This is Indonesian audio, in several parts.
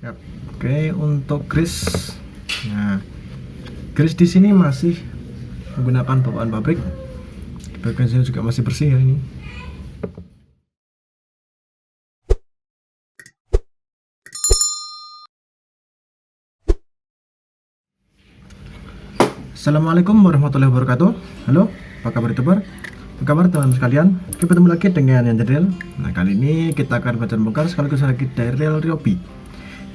Yap. Oke, untuk grease. Nah, grease di sini masih menggunakan bawaan pabrik. Bagian sini juga masih bersih ya ini. Assalamualaikum warahmatullahi wabarakatuh. Halo, apa kabar youtuber? Apa kabar teman-teman sekalian? Kita bertemu lagi dengan yang Real. Nah, kali ini kita akan belajar bongkar sekaligus lagi dari reel Ryobi,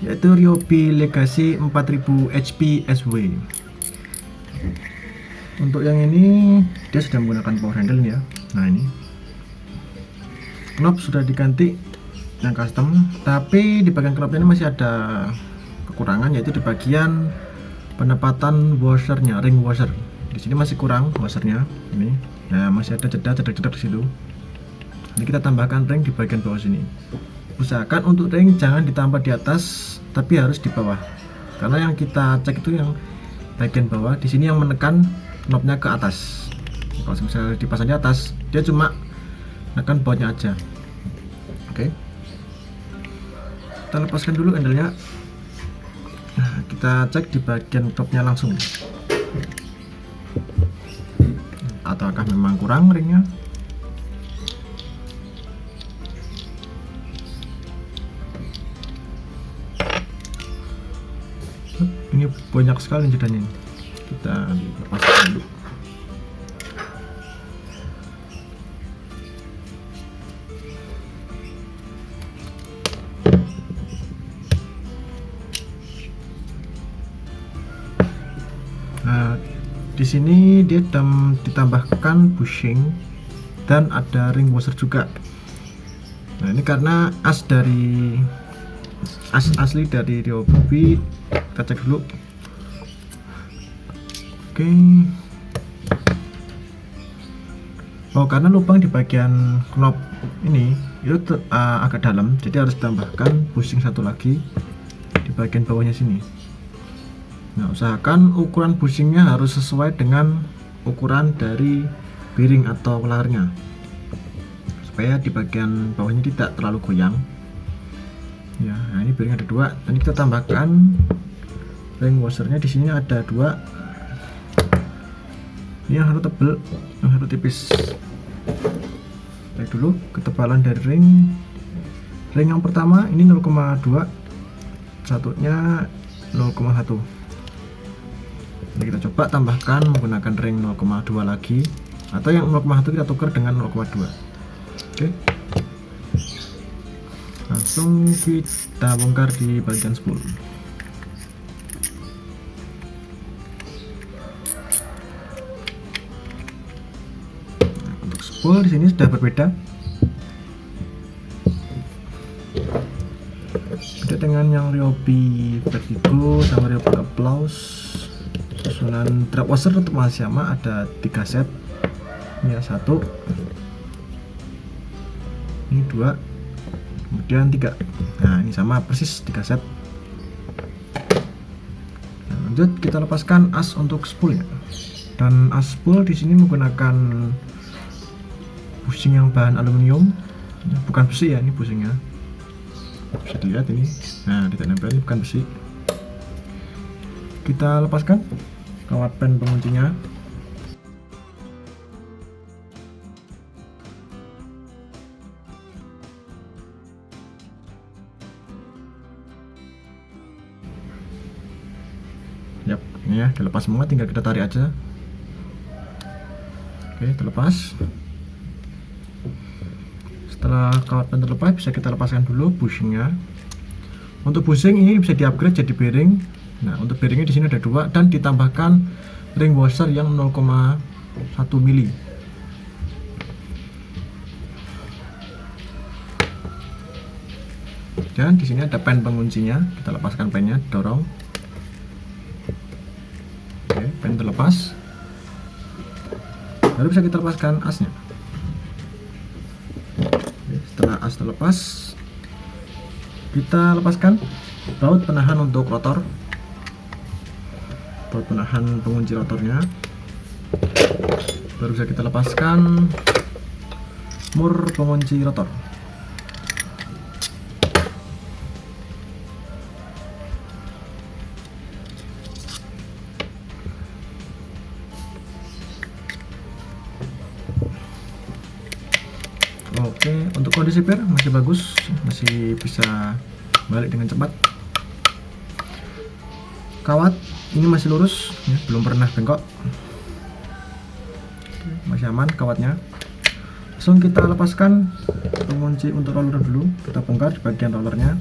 yaitu Ryobi Legacy 4000 HP SW. Untuk yang ini dia sudah menggunakan power handle ya. Nah, ini knob sudah diganti yang custom, tapi di bagian knob ini masih ada kekurangan, yaitu di bagian penempatan washernya, ring washer. Di sini masih kurang washernya ini. Nah, masih ada jeda di situ. Ini kita tambahkan ring di bagian bawah sini. Usahakan untuk ring jangan ditambah di atas, tapi harus di bawah. Karena yang kita cek itu yang bagian bawah. Di sini yang menekan knobnya ke atas. Kalau misalnya dipasang di atas, dia cuma menekan bawahnya aja. Oke. Kita lepaskan dulu handle-nya. Nah, kita cek di bagian knobnya langsung. Ataukah memang kurang ringnya? Ini banyak sekali jedanya. Kita lepaskan dulu. Nah, di sini dia ditambahkan bushing dan ada ring washer juga. Nah, ini karena as asli dari Ryobi. Kita cek dulu. Oke. Oh, karena lubang di bagian knob ini itu agak dalam, jadi harus tambahkan bushing satu lagi di bagian bawahnya sini. Nah, usahakan ukuran bushingnya harus sesuai dengan ukuran dari bearing atau layarnya, supaya di bagian bawahnya tidak terlalu goyang. Ya, nah ini bearing ada dua. Nanti kita tambahkan ring washernya. Di sini ada dua. Ini yang satu tebal, yang satu tipis. Lihat dulu ketebalan dari ring. Ring yang pertama ini 0,2, satunya 0,1. Jadi kita coba tambahkan menggunakan ring 0,2 lagi, atau yang 0,1 kita tukar dengan 0,2. Oke. Langsung kita bongkar di bagian spool. Nah, untuk spool di sini sudah berbeda. Beda dengan yang Ryobi Vertigo sama Ryobi Applause. Susunan drop washer untuk masih sama, ada 3 set. Ini 1, ini 2, kemudian 3. Nah, ini sama persis 3 set. Nah, lanjut kita lepaskan as untuk spoolnya. Dan as spool di sini menggunakan bushing yang bahan aluminium, bukan besi ya, ini bushingnya. Bisa dilihat ini. Nah, tidak nempel, ini bukan besi. Kita lepaskan kawat pen penguncinya. Yap, ini ya, dilepas semua, tinggal kita tarik aja. Oke, terlepas. Setelah kawat pen terlepas, bisa kita lepaskan dulu bushingnya. Untuk bushing ini bisa di-upgrade jadi bearing. Nah, untuk bearingnya di sini ada 2 dan ditambahkan ring washer yang 0,1 mili. Dan di sini ada pen penguncinya. Kita lepaskan pennya, dorong. Oke, pen terlepas. Baru bisa kita lepaskan asnya. Oke, setelah as terlepas, kita lepaskan baut penahan untuk rotor. Baut penahan pengunci rotornya. Baru bisa kita lepaskan mur pengunci rotor. kondisi per masih bagus, masih bisa balik dengan cepat. Kawat ini masih lurus ya, belum pernah bengkok, masih aman kawatnya. Langsung kita lepaskan pengunci untuk roller dulu, kita bongkar di bagian rollernya.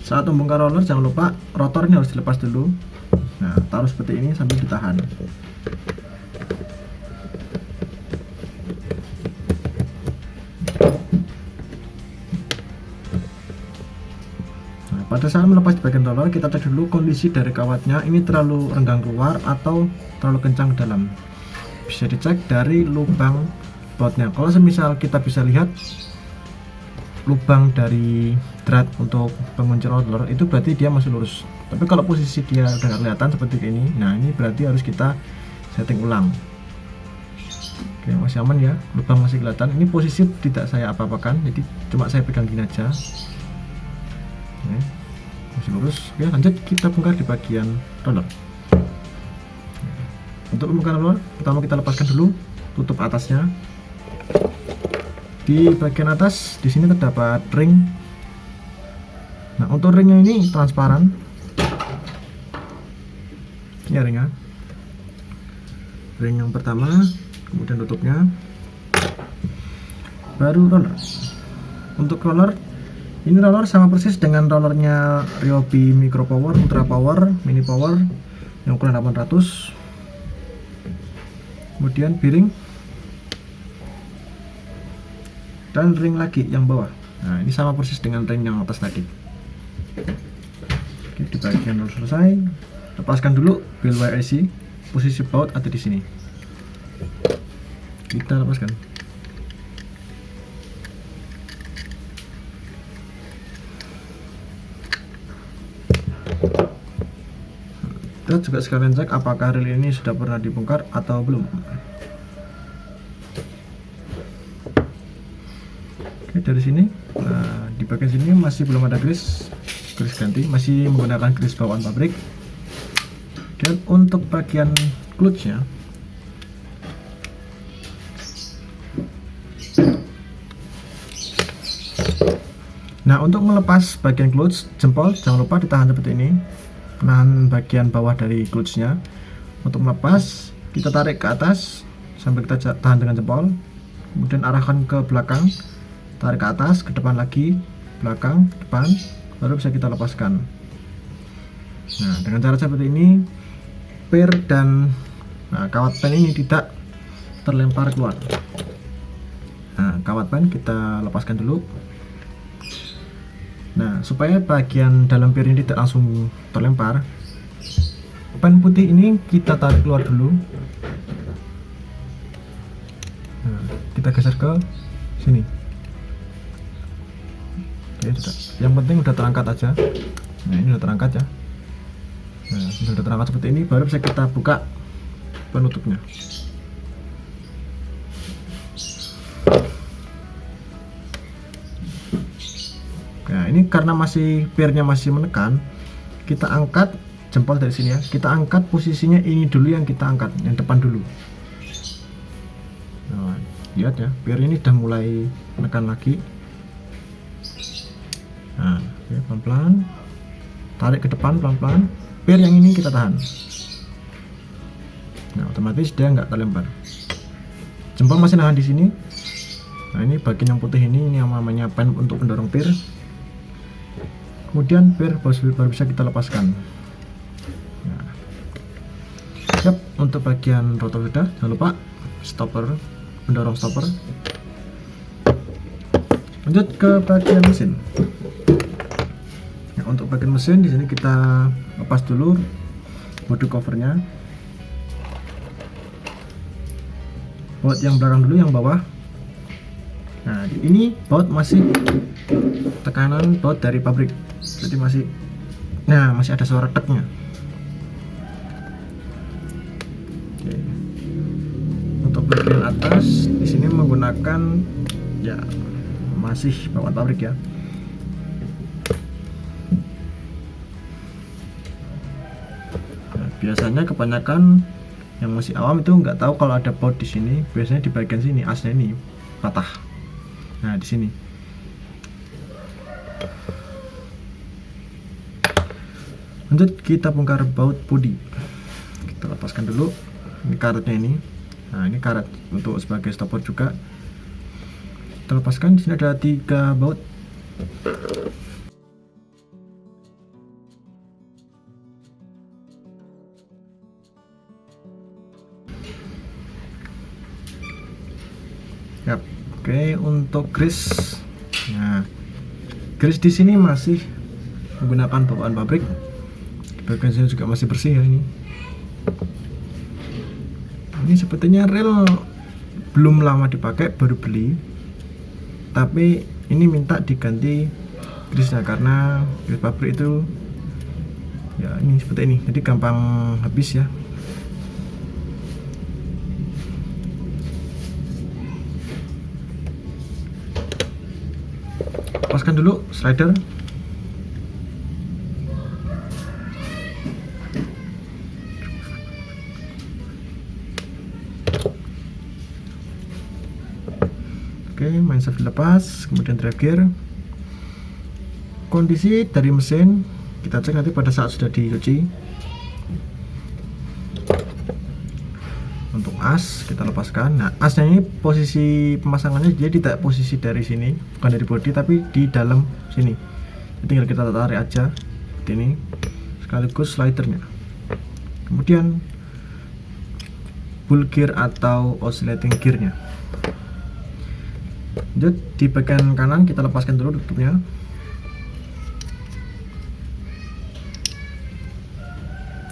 Saat membongkar roller jangan lupa rotornya harus dilepas dulu. Nah, taruh seperti ini sambil ditahan. Nah, pada saat melepas di bagian roller, kita cek dulu kondisi dari kawatnya, ini terlalu renggang keluar atau terlalu kencang ke dalam. Bisa dicek dari lubang bautnya. Kalau semisal kita bisa lihat lubang dari thread untuk pengunci roller, itu berarti dia masih lurus. Tapi kalau posisi dia udah nggak kelihatan seperti ini, nah ini berarti harus kita setting ulang. Oke, masih aman ya, lubang masih kelihatan. Ini posisi tidak saya apa-apakan, jadi cuma saya pegang gini aja. Oke, masih lurus. Oke, lanjut kita bongkar di bagian roller. Untuk membongkar roller, pertama kita lepaskan dulu tutup atasnya. Di bagian atas di sini terdapat ring. Nah, untuk ringnya ini transparan. Ini ringnya. Ring yang pertama, kemudian tutupnya. Baru roller. Untuk roller, ini roller sama persis dengan rollernya Ryobi Micro Power, Ultra Power, Mini Power yang ukuran 800. Kemudian piring dan ring lagi yang bawah. Nah, ini sama persis dengan ring yang atas tadi. Oke, di bagian roller selesai. Lepaskan dulu bel wire IC. Posisi baut ada di sini. Kita lepaskan. Kita juga sekalian cek apakah reel ini sudah pernah dibongkar atau belum. Oke, dari sini, nah, di bagian sini masih belum ada grease ganti, masih menggunakan grease bawaan pabrik. Dan untuk bagian clutch-nya, nah untuk melepas bagian clutch, jempol jangan lupa ditahan seperti ini, menahan bagian bawah dari clutch-nya. Untuk melepas, kita tarik ke atas sampai kita tahan dengan jempol, kemudian arahkan ke belakang. Tarik ke atas, ke depan lagi, belakang, depan, baru bisa kita lepaskan. Nah, dengan cara seperti ini, per dan kawat pen ini tidak terlempar keluar. Nah, kawat pen kita lepaskan dulu. Nah, supaya bagian dalam per ini tidak langsung terlempar, pen putih ini kita tarik keluar dulu. Nah, kita geser ke sini. Oke, yang penting udah terangkat aja. Nah, ini udah terangkat ya. Nah, sudah terangkat seperti ini, baru bisa kita buka penutupnya. Nah, ini karena masih pernya masih menekan, kita angkat jempol dari sini ya. Kita angkat posisinya ini dulu, yang kita angkat yang depan dulu. Nah, lihat ya, per ini udah mulai menekan lagi. Nah, oke, pelan-pelan tarik ke depan pelan-pelan. Per yang ini kita tahan. Nah, otomatis dia nggak terlempar. Jempol masih nahan di sini. Nah, ini bagian yang putih ini yang namanya pen untuk pendorong per. Kemudian per baru bisa kita lepaskan. Nah, siap untuk bagian rotor sudah. Jangan lupa stopper, pendorong stopper. Lanjut ke bagian mesin. Nah, untuk bagian mesin di sini kita lepas dulu body covernya. Baut yang belakang dulu, yang bawah. Nah, ini baut masih tekanan baut dari pabrik, jadi masih, nah masih ada suara teknya. Oke. Untuk bagian atas di sini menggunakan ya masih bawaan pabrik ya. Nah, biasanya kebanyakan yang masih awam itu nggak tahu kalau ada baut di sini. Biasanya di bagian sini asnya ini patah. Nah, di sini. Lanjut kita bongkar baut bodi. Kita lepaskan dulu. Ini karetnya ini. Nah, ini karet untuk sebagai stopper juga. Kita lepaskan. Di sini ada 3 baut. Yap. Oke, untuk grease. Nah, grease di sini masih menggunakan bawaan pabrik. Bagian sini juga masih bersih ya ini. Ini sepertinya rel belum lama dipakai, baru beli. Tapi ini minta diganti grease-nya karena grease pabrik itu ya ini seperti ini. Jadi gampang habis ya. Lepaskan dulu slider. Oke, mindset dilepas, kemudian drive gear. Kondisi dari mesin kita cek nanti pada saat sudah dicuci. Untuk as kita lepaskan. Nah, asnya ini posisi pemasangannya dia tidak posisi dari sini, bukan dari bodi tapi di dalam sini. Jadi tinggal kita tarik aja seperti ini, sekaligus slidernya. Kemudian bull gear atau oscillating gearnya. Lanjut di bagian kanan kita lepaskan dulu tutupnya.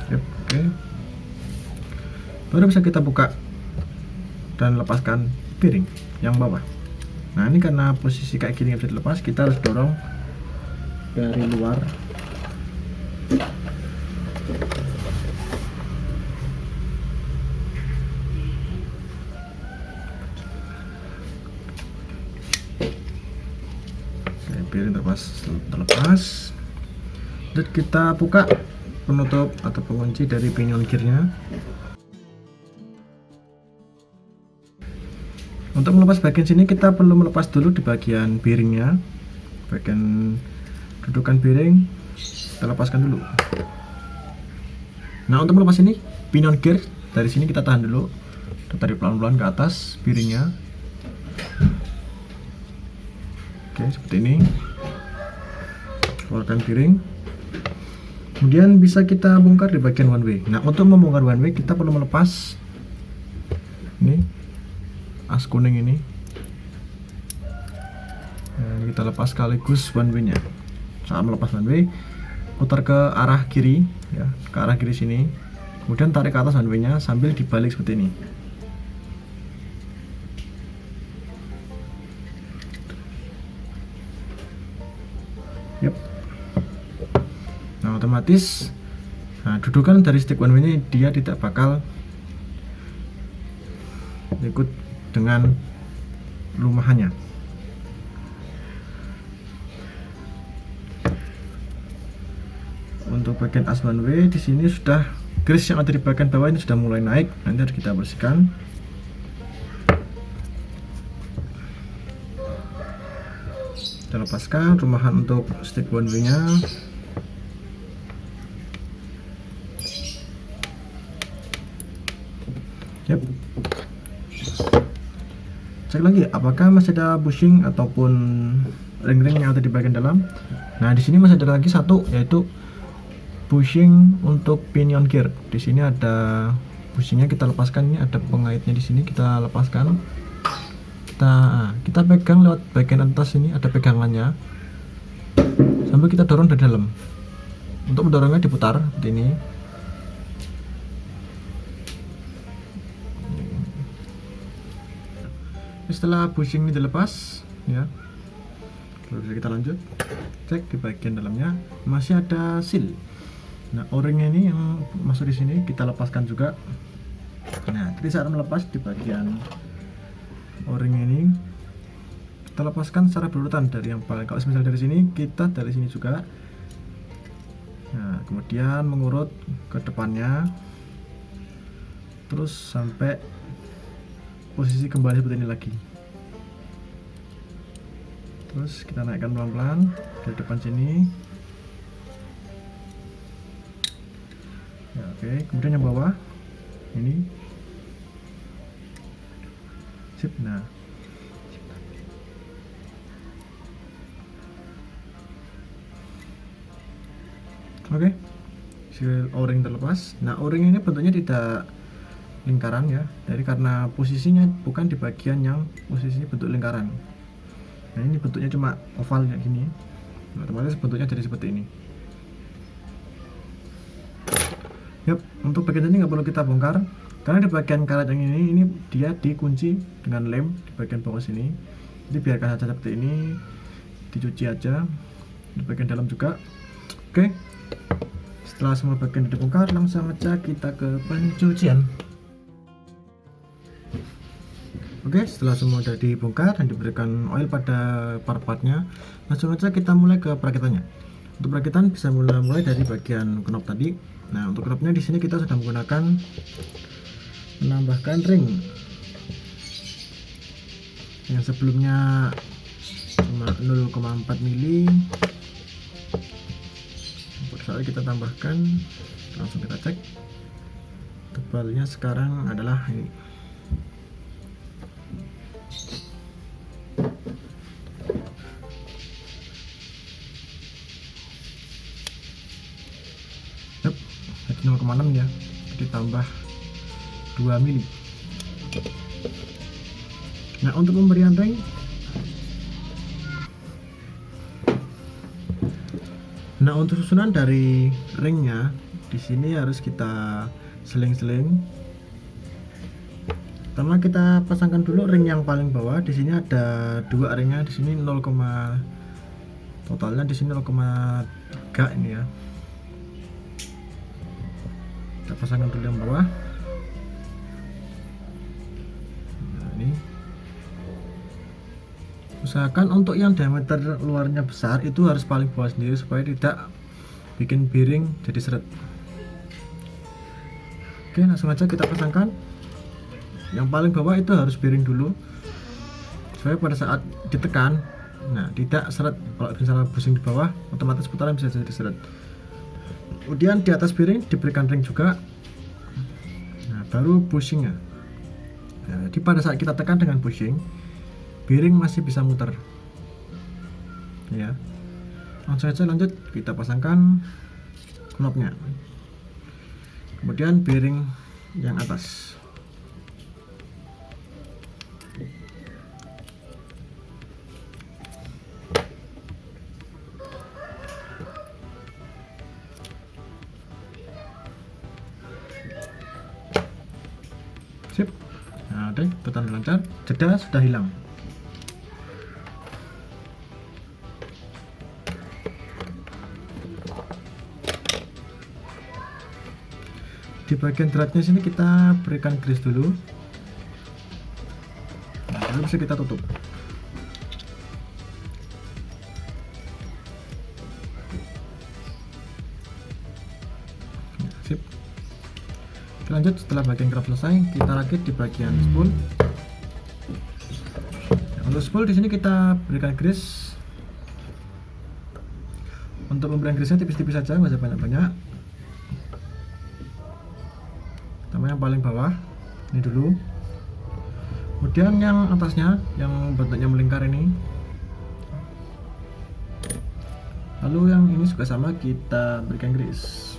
Yep, oke. Baru bisa kita buka dan lepaskan piring yang bawah. Nah, ini karena posisi kayak gini nggak bisa dilepas, kita harus dorong dari luar. Piring terlepas. Dan kita buka penutup atau pengunci dari pinion gearnya. Untuk melepas bagian sini kita perlu melepas dulu di bagian bearingnya, bagian dudukan bearing kita lepaskan dulu. Nah, untuk melepas ini pinion gear dari sini kita tahan dulu, kita tarik pelan-pelan ke atas bearingnya. Oke, seperti ini. Keluarkan piring. Kemudian bisa kita bongkar di bagian one way. Nah, untuk membongkar one way kita perlu melepas ini as kuning ini. Nah, kita lepas sekaligus one way nya. Saat melepas one way, putar ke arah kiri ya, ke arah kiri sini. Kemudian tarik ke atas one way nya sambil dibalik seperti ini. Yep. Nah, otomatis dudukan dari stick one way ini dia tidak bakal ikut dengan rumahannya. Untuk bagian as one way di sini sudah grease yang ada di bagian bawah ini sudah mulai naik, nanti harus kita bersihkan. Kita lepaskan rumahan untuk stick one way nya. Yep. Cek lagi apakah masih ada bushing ataupun ring-ring yang ada di bagian dalam. Nah, di sini masih ada lagi satu, yaitu bushing untuk pinion gear. Di sini ada bushingnya, kita lepaskan. Ini ada pengaitnya di sini, kita lepaskan. Kita pegang lewat bagian atas ini, ada pegangannya sambil kita dorong dari dalam. Untuk mendorongnya diputar seperti ini. Setelah bushing ini dilepas ya, lalu bisa kita lanjut cek di bagian dalamnya masih ada seal. Nah, o-ringnya ini yang masuk di sini kita lepaskan juga. Nah, jadi saat melepas di bagian o-ring ini kita lepaskan secara berurutan dari yang paling, kalau misalnya dari sini kita dari sini juga. Nah, kemudian mengurut ke depannya terus sampai posisi kembali seperti ini lagi. Terus kita naikkan pelan-pelan dari depan sini. Ya, oke. Kemudian yang bawah ini. Sip. Nah, oke. Seal O-ring terlepas. Nah, O-ring ini bentuknya tidak lingkaran ya, jadi karena posisinya bukan di bagian yang posisinya bentuk lingkaran. Nah, ini bentuknya cuma oval kayak gini. Nah, otomatis bentuknya jadi seperti ini. Yap, untuk bagian ini nggak perlu kita bongkar karena di bagian karet yang ini dia dikunci dengan lem di bagian bawah sini. Jadi biarkan saja seperti ini, dicuci aja di bagian dalam juga. Oke, setelah semua bagian dibongkar, langsung saja kita ke pencucian. Oke, setelah semua sudah dibongkar dan diberikan oil pada part-partnya, langsung saja kita mulai ke perakitannya. Untuk perakitan bisa mulai dari bagian knob tadi. Nah, untuk knobnya di sini kita sudah menggunakan menambahkan ring yang sebelumnya cuma 0,4 mili. Untuk saat kita tambahkan, langsung kita cek tebalnya sekarang adalah ini. Yep, jadi 0,6 ya, jadi tambah 2 mili. Nah, untuk pemberian ring, nah untuk susunan dari ringnya di sini harus kita seling-seling. Pertama kita pasangkan dulu ring yang paling bawah. Di sini ada dua ringnya, di sini 0, totalnya di sini 0,3 ini ya. Kita pasangkan dulu yang bawah. Nah, ini. Usahakan untuk yang diameter luarnya besar itu harus paling bawah sendiri supaya tidak bikin piring jadi seret. Oke, langsung aja kita pasangkan. Yang paling bawah itu harus piring dulu supaya pada saat ditekan, nah tidak seret. Kalau misalnya busing di bawah, otomatis putaran bisa jadi seret. Kemudian di atas piring diberikan ring juga. Nah, baru bushingnya. Nah, jadi pada saat kita tekan dengan bushing, piring masih bisa muter. Ya, langsung saja lanjut kita pasangkan knobnya. Kemudian piring yang atas. Sip. Nah, oke, bertanda lancar, jeda sudah hilang. Di bagian dratnya sini kita berikan grease dulu. Nah, lalu bisa kita tutup. Nah, sip. Kita lanjut, setelah bagian kerap selesai, kita rakit di bagian spool. Nah, untuk spool di sini kita berikan grease. Untuk pemberian grease-nya tipis-tipis saja, nggak usah banyak-banyak. Pertama yang paling bawah ini dulu, kemudian yang atasnya yang bentuknya melingkar ini, lalu yang ini juga sama kita berikan grease.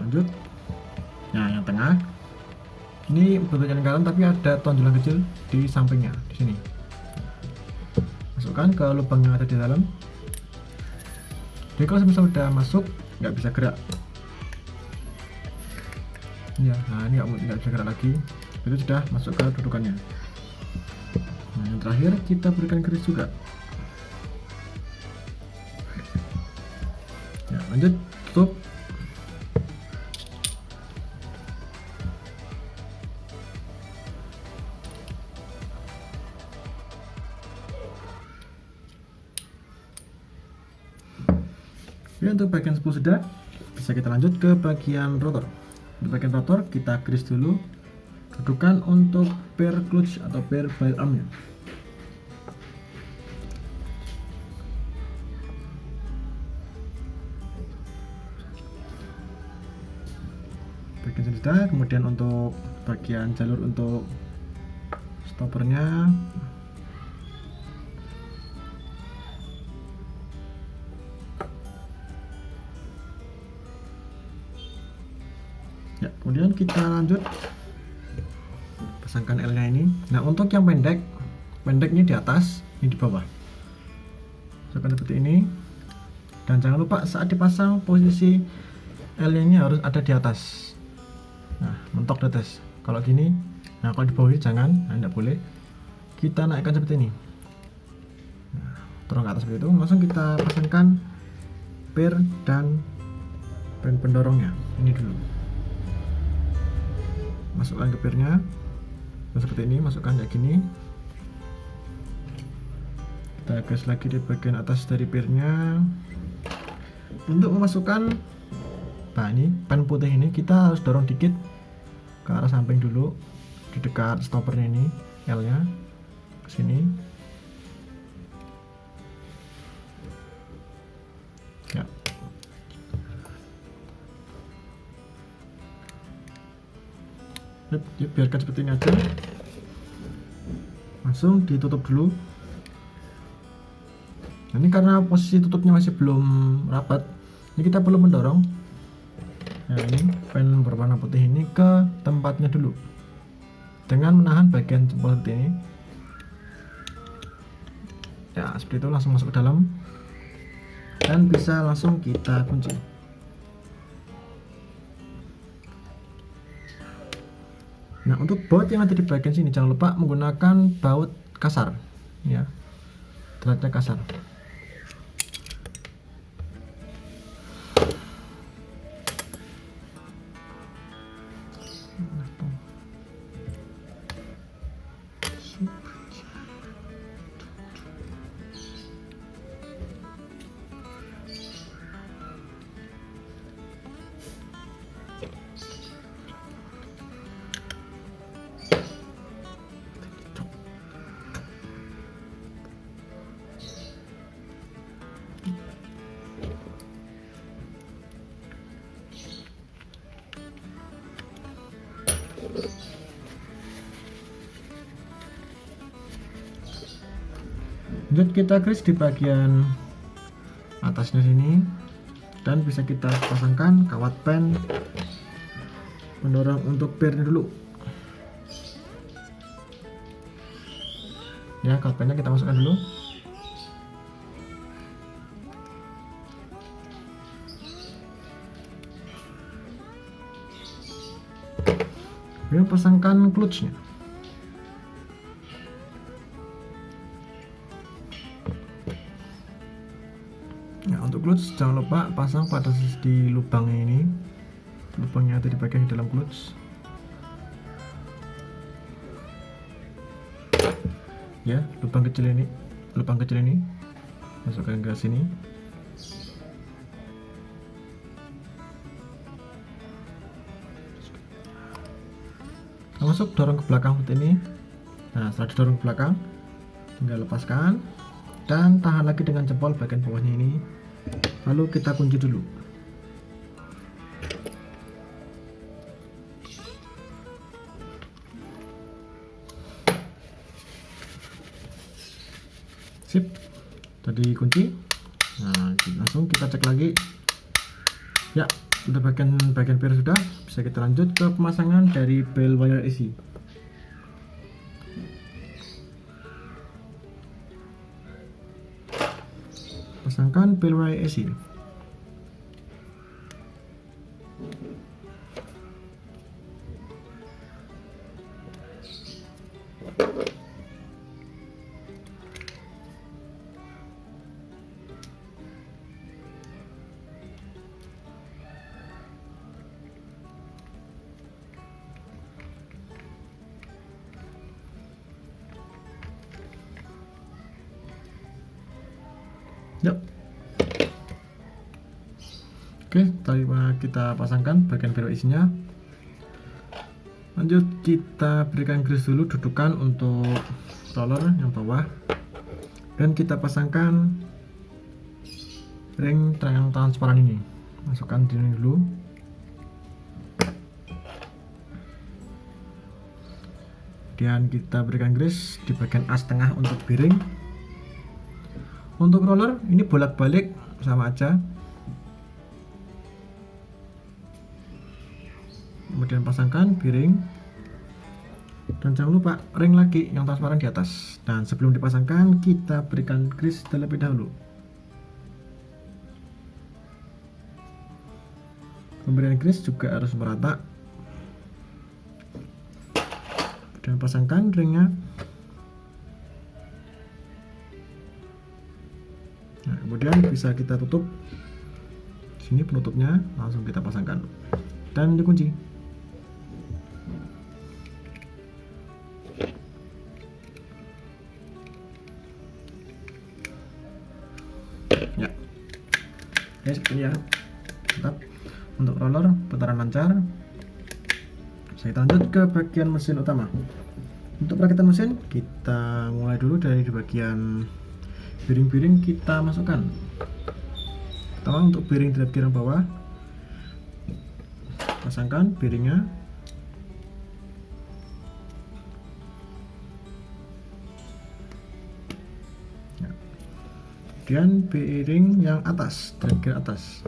Lanjut. Nah, yang tengah ini bentuknya lingkaran tapi ada tonjolan kecil di sampingnya di sini. Masukkan ke lubang yang ada di dalam. Jadi kalau misalnya udah masuk nggak bisa gerak ya. Nah, ini nggak bisa gerak lagi, itu sudah masuk ke dudukannya. Nah, yang terakhir kita berikan grease juga. Ya, lanjut tutup. Oke, untuk bagian spool sudah, bisa kita lanjut ke bagian rotor. Di bagian rotor kita grease dulu Dudukan untuk pair clutch atau pair file armnya. Bagian sini sudah, kemudian untuk bagian jalur untuk stoppernya ya, kemudian kita lanjut pasangkan L nya ini. Nah, untuk yang pendeknya di atas, ini di bawah, pasangkan seperti ini. Dan jangan lupa saat dipasang posisi L nya ini harus ada di atas. Nah, mentok di atas. Kalau gini, nah kalau di bawah ini jangan, nah, tidak boleh. Kita naikkan seperti ini. Nah, turun ke atas seperti itu. Langsung kita pasangkan pair dan pen pendorongnya. Ini dulu. Masukkan ke pairnya. Nah, seperti ini, masukkan kayak gini. Kita gas lagi di bagian atas dari pairnya. Untuk memasukkan, nah ini pen putih ini kita harus dorong dikit ke arah samping dulu, di dekat stoppernya ini, L nya ke sini. Ya. Yuk, biarkan seperti ini aja. Langsung ditutup dulu. Nah, ini karena posisi tutupnya masih belum rapat, ini kita perlu mendorong. Nah, ini pen berwarna putih ini ke tempatnya dulu dengan menahan bagian jempol seperti ini. Ya, seperti itu, langsung masuk ke dalam dan bisa langsung kita kunci. Nah, untuk baut yang ada di bagian sini jangan lupa menggunakan baut kasar, ya, dratnya kasar. Lanjut kita grease di bagian atasnya sini, dan bisa kita pasangkan kawat pen pendorong untuk pairnya dulu. Ya, kawat pennya kita masukkan dulu. Kemudian pasangkan clutchnya. Nah, untuk clutch jangan lupa pasang pada sisi di lubangnya ini, lubangnya ada di bagian dalam clutch. Ya, lubang kecil ini masukkan ke sini. Masuk, dorong ke belakang seperti ini. Nah, setelah didorong ke belakang, tinggal lepaskan dan tahan lagi dengan jempol bagian bawahnya ini. Lalu kita kunci dulu. Sip, tadi kunci. Nah, langsung kita cek lagi. Ya, untuk bagian pair sudah. Bisa kita lanjut ke pemasangan dari bell wire AC. Pasangkan bell wire AC. Yuk. Oke, setelah kita pasangkan bagian bell isinya, Lanjut kita berikan grease dulu dudukan untuk roller yang bawah, dan kita pasangkan ring yang transparan ini. Masukkan di sini dulu. Kemudian kita berikan grease di bagian as tengah untuk bearing. Untuk roller ini bolak-balik sama aja. Kemudian pasangkan bearing, dan jangan lupa ring lagi yang transparan di atas. Dan sebelum dipasangkan kita berikan grease terlebih dahulu. Pemberian grease juga harus merata. Dan pasangkan ringnya. Nah, kemudian bisa kita tutup. Sini penutupnya, langsung kita pasangkan dan dikunci. Ya, oke, seperti ya. Mantap. Untuk roller putaran lancar. Saya lanjut ke bagian mesin utama. Untuk perakitan mesin kita mulai dulu dari di bagian bearing-bearing kita masukkan. Pertama untuk bearing drive gear bawah, pasangkan bearingnya. Ya. Kemudian bearing yang atas, drive gear atas.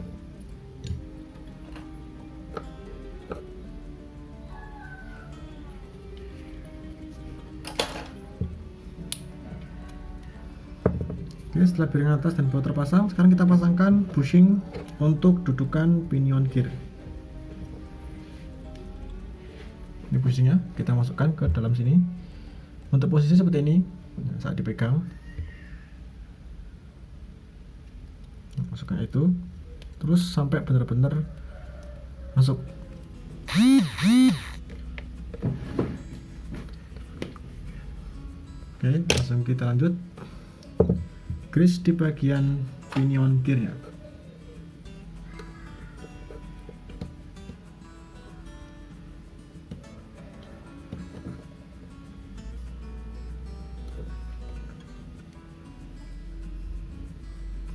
Oke, setelah bearing atas dan bawah terpasang, sekarang kita pasangkan bushing untuk dudukan pinion gear. Ini bushingnya kita masukkan ke dalam sini. Untuk posisi seperti ini saat dipegang, masukkan itu terus sampai benar-benar masuk. Oke, langsung kita lanjut grease di bagian pinion gearnya.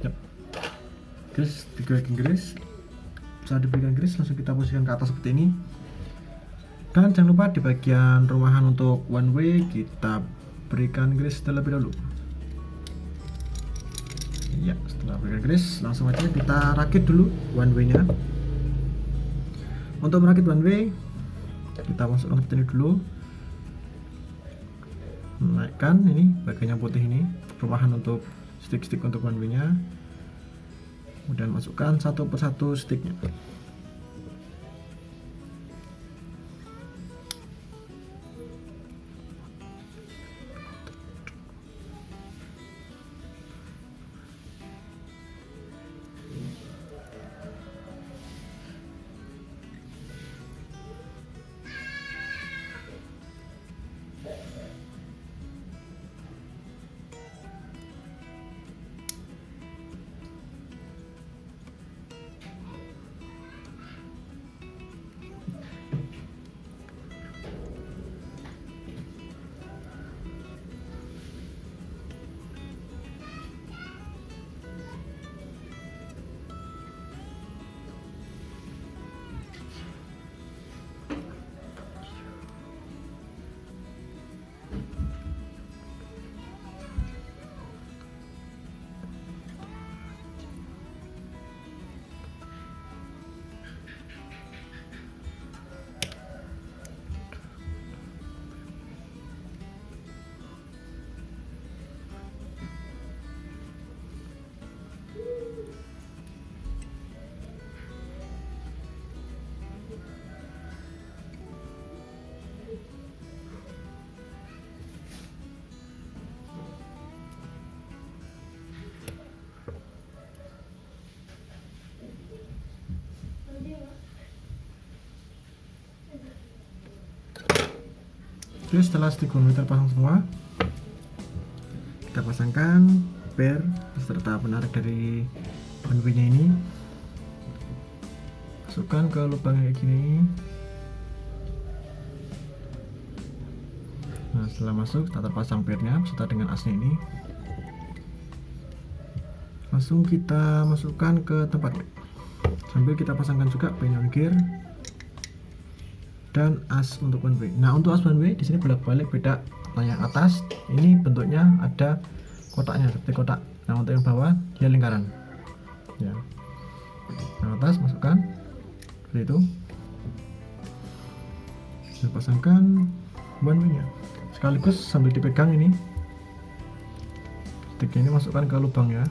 Yep. Grease, diberikan grease. Saat diberikan grease langsung kita posisikan ke atas seperti ini. Dan jangan lupa di bagian rumahan untuk one way kita berikan grease terlebih dahulu. Ya, setelah berikan grease langsung aja kita rakit dulu one way nya. Untuk merakit one way kita masukkan seperti ini dulu. Naikkan ini bagian yang putih ini, rumahan untuk stick-stick untuk one way nya. Kemudian masukkan satu persatu sticknya. Oke, setelah stick one way terpasang semua, kita pasangkan pair beserta penarik dari one way nya ini. Masukkan ke lubang kayak gini. Nah, setelah masuk, kita terpasang pairnya beserta dengan asnya ini. Langsung kita masukkan ke tempatnya. Sambil kita pasangkan juga pinion gear dan as untuk one way. Nah, untuk as one way di sini bolak-balik beda. Nah, yang atas ini bentuknya ada kotaknya seperti kotak. Nah, untuk yang bawah dia lingkaran. Ya. Yang atas masukkan seperti itu. Kita pasangkan one way-nya. Sekaligus sambil dipegang ini sticknya ini masukkan ke lubangnya.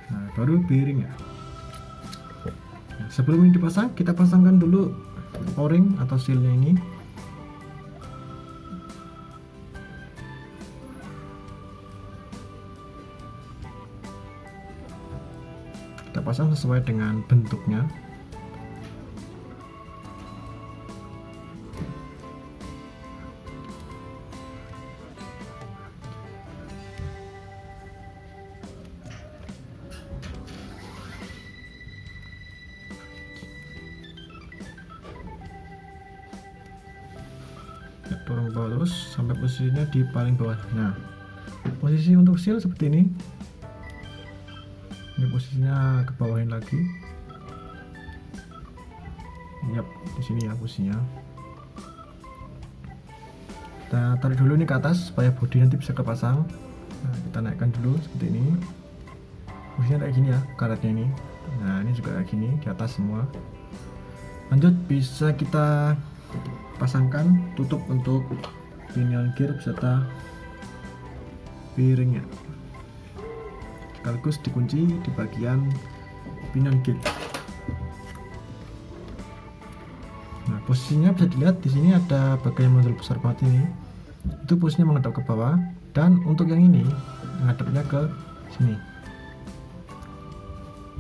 Nah, baru bearingnya. Nah, sebelum ini dipasang, kita pasangkan dulu o-ring atau sealnya ini. Kita pasang sesuai dengan bentuknya. Dorong bawah terus sampai posisinya di paling bawah. Nah, posisi untuk seal seperti ini. Ini posisinya ke bawahin lagi. Yap, di sini ya posisinya. Kita tarik dulu ini ke atas supaya bodi nanti bisa kepasang. Nah, kita naikkan dulu seperti ini. Posisinya kayak gini ya, karetnya ini. Nah, ini juga kayak gini di atas semua. Lanjut, bisa kita pasangkan tutup untuk pinion gear beserta bearingnya, sekaligus dikunci di bagian pinion gear. Nah, posisinya bisa dilihat di sini ada bagian modul besar banget ini, itu posisinya menghadap ke bawah, dan untuk yang ini menghadapnya ke sini.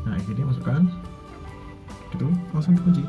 Nah, ini masukkan, itu langsung dikunci.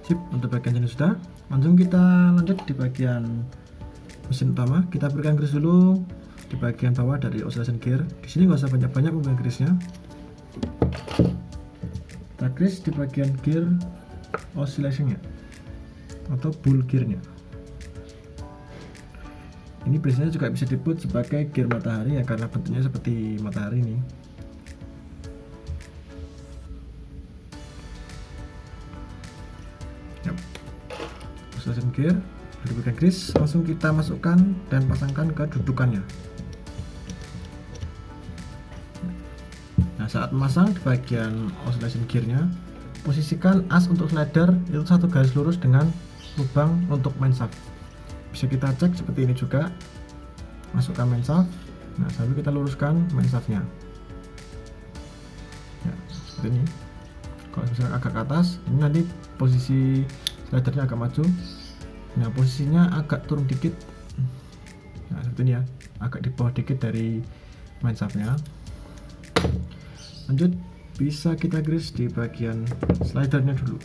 Sip, untuk bagian sini sudah. Langsung kita lanjut di bagian mesin utama. Kita berikan grease dulu di bagian bawah dari oscillation gear. Di sini nggak usah banyak-banyak memberi grease-nya. Kita grease di bagian gear oscillation-nya atau bull gear-nya. Ini biasanya juga bisa disebut sebagai gear matahari ya, karena bentuknya seperti matahari ini. Oscillation gear diberikan grease, langsung kita masukkan dan pasangkan ke dudukannya. Nah, saat memasang di bagian oscillation gearnya, posisikan as untuk slider itu satu garis lurus dengan lubang untuk main shaft. Bisa kita cek seperti ini juga, masukkan main shaft. Nah, sambil kita luruskan main shaftnya ya, seperti ini. Kalau misalnya agak ke atas, ini nanti posisi slidernya agak maju. Nah, posisinya agak turun dikit. Nah, seperti ini ya, agak di bawah dikit dari main shaftnya. Lanjut, bisa kita grease di bagian slidernya dulu.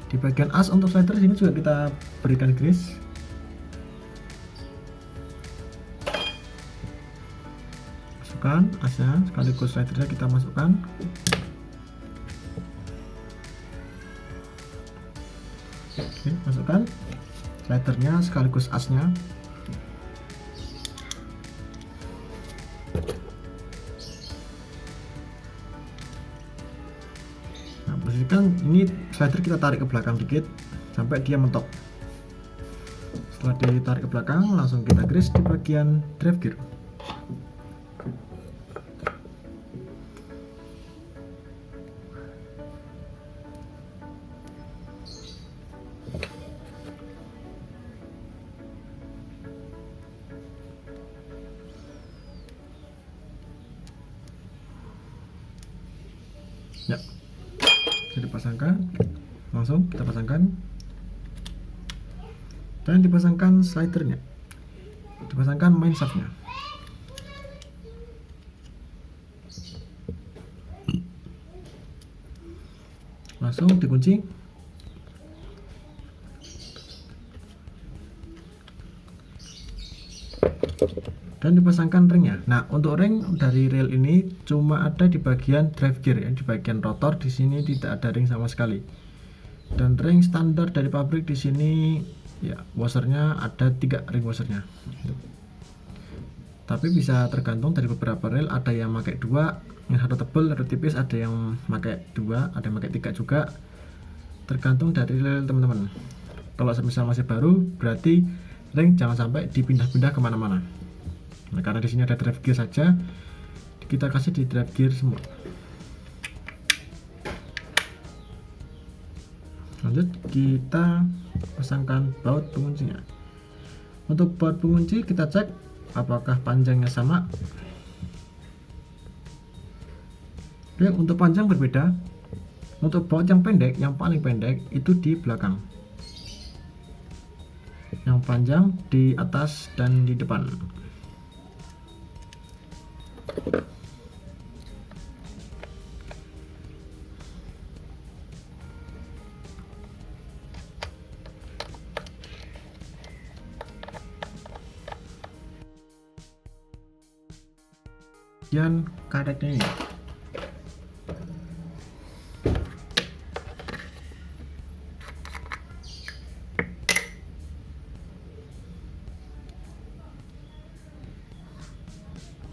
Di bagian as untuk slider sini juga kita berikan grease. Masukkan asnya, sekaligus slidernya kita masukkan. Oke, masukkan slidernya sekaligus asnya. pastikan ini slider kita tarik ke belakang dikit sampai dia mentok. Setelah ditarik ke belakang, langsung kita grease di bagian drive gear. Ya, bisa dipasangkan, langsung kita pasangkan dan dipasangkan slidernya, dipasangkan main shaftnya. Langsung dikunci dan dipasangkan ringnya. Nah, untuk ring dari reel ini cuma ada di bagian drive gear ya, di bagian rotor. Di sini tidak ada ring sama sekali. Dan ring standar dari pabrik di sini ya, washernya ada 3 ring washernya. Tapi bisa tergantung dari beberapa reel, ada yang pakai 2, yang satu tebal, satu tipis, ada yang pakai 2, ada yang pakai 3 juga. Tergantung dari reel teman-teman. Kalau semisal masih baru, berarti ring jangan sampai dipindah-pindah kemana-mana. Nah, karena di sini ada drive gear saja, kita kasih di drive gear semua. Lanjut kita pasangkan baut penguncinya. Untuk baut pengunci kita cek apakah panjangnya sama. Oke, untuk panjang berbeda. Untuk baut yang pendek, yang paling pendek itu di belakang. Yang panjang di atas dan di depan. Dan karetnya ini.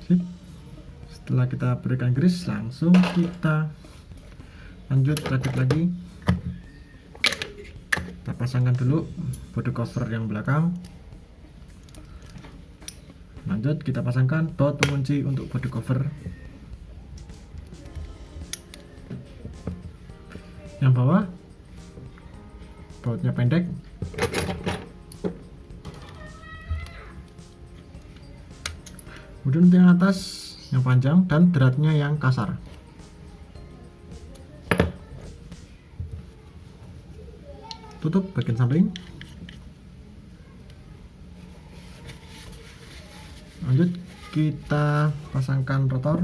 Sip. Setelah kita berikan grease, langsung kita lanjut rakit lagi. Kita pasangkan dulu body cover yang belakang. Lanjut kita pasangkan baut pengunci untuk body cover. Yang bawah bautnya pendek. Kemudian untuk yang atas yang panjang dan dratnya yang kasar. Tutup bagian samping. Lanjut kita pasangkan rotor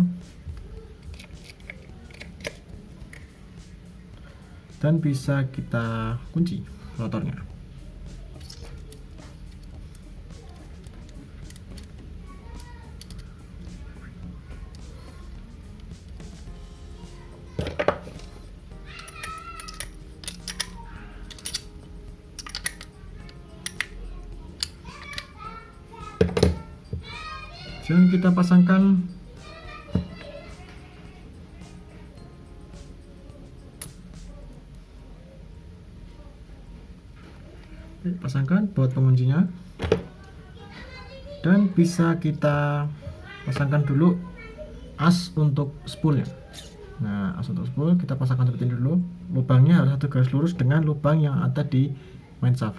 dan bisa kita kunci rotornya. Dan kita pasangkan baut penguncinya dan bisa kita pasangkan dulu as untuk spoolnya. Nah, as untuk spool kita pasangkan seperti ini dulu. Lubangnya harus satu garis lurus dengan lubang yang ada di main shaft.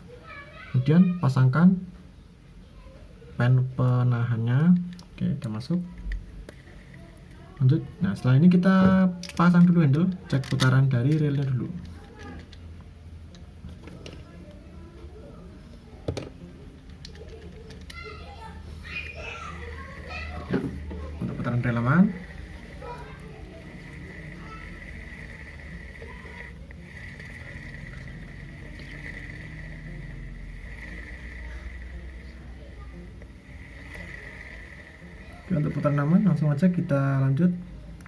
Kemudian pasangkan pen penahannya. Oke, kita masuk. Lanjut. Nah, setelah ini kita pasang dulu handle, cek putaran dari reelnya dulu. Ya, untuk putaran reel aman. Untuk putaran aman, langsung aja kita lanjut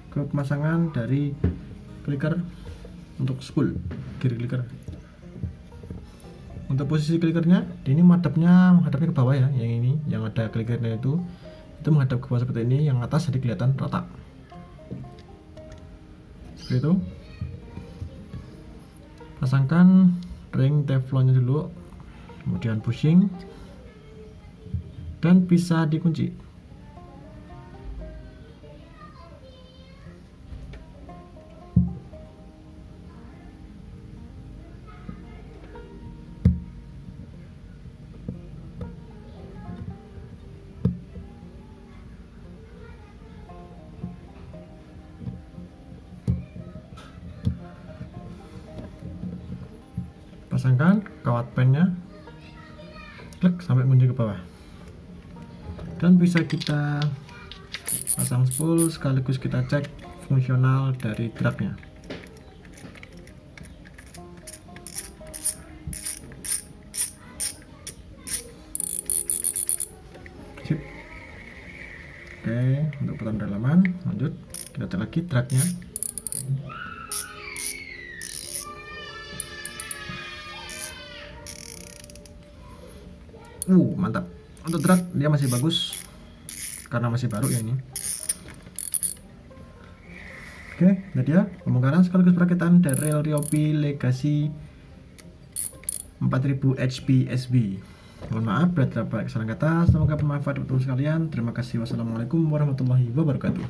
ke pemasangan dari clicker untuk spool gear clicker. Untuk posisi clickernya, ini menghadapnya ke bawah ya, yang ini yang ada clickernya itu menghadap ke bawah seperti ini, yang atas jadi kelihatan rata seperti itu. Pasangkan ring teflonnya dulu, kemudian bushing dan bisa dikunci. Pasangkan kawat pennya, klik sampai mengunci ke bawah, dan bisa kita pasang spool sekaligus kita cek fungsional dari truknya. Sip. Oke, untuk pendalaman lanjut kita cek lagi truknya. Mantap. Untuk truk dia masih bagus karena masih baru ya ini. Oke, nah dia pembongkaran sekaligus perakitan dari rel Ryobi Legacy 4000 HP SB. Mohon maaf bila terdapat kesalahan kata. Semoga bermanfaat untuk sekalian. Terima kasih. Wassalamualaikum warahmatullahi wabarakatuh.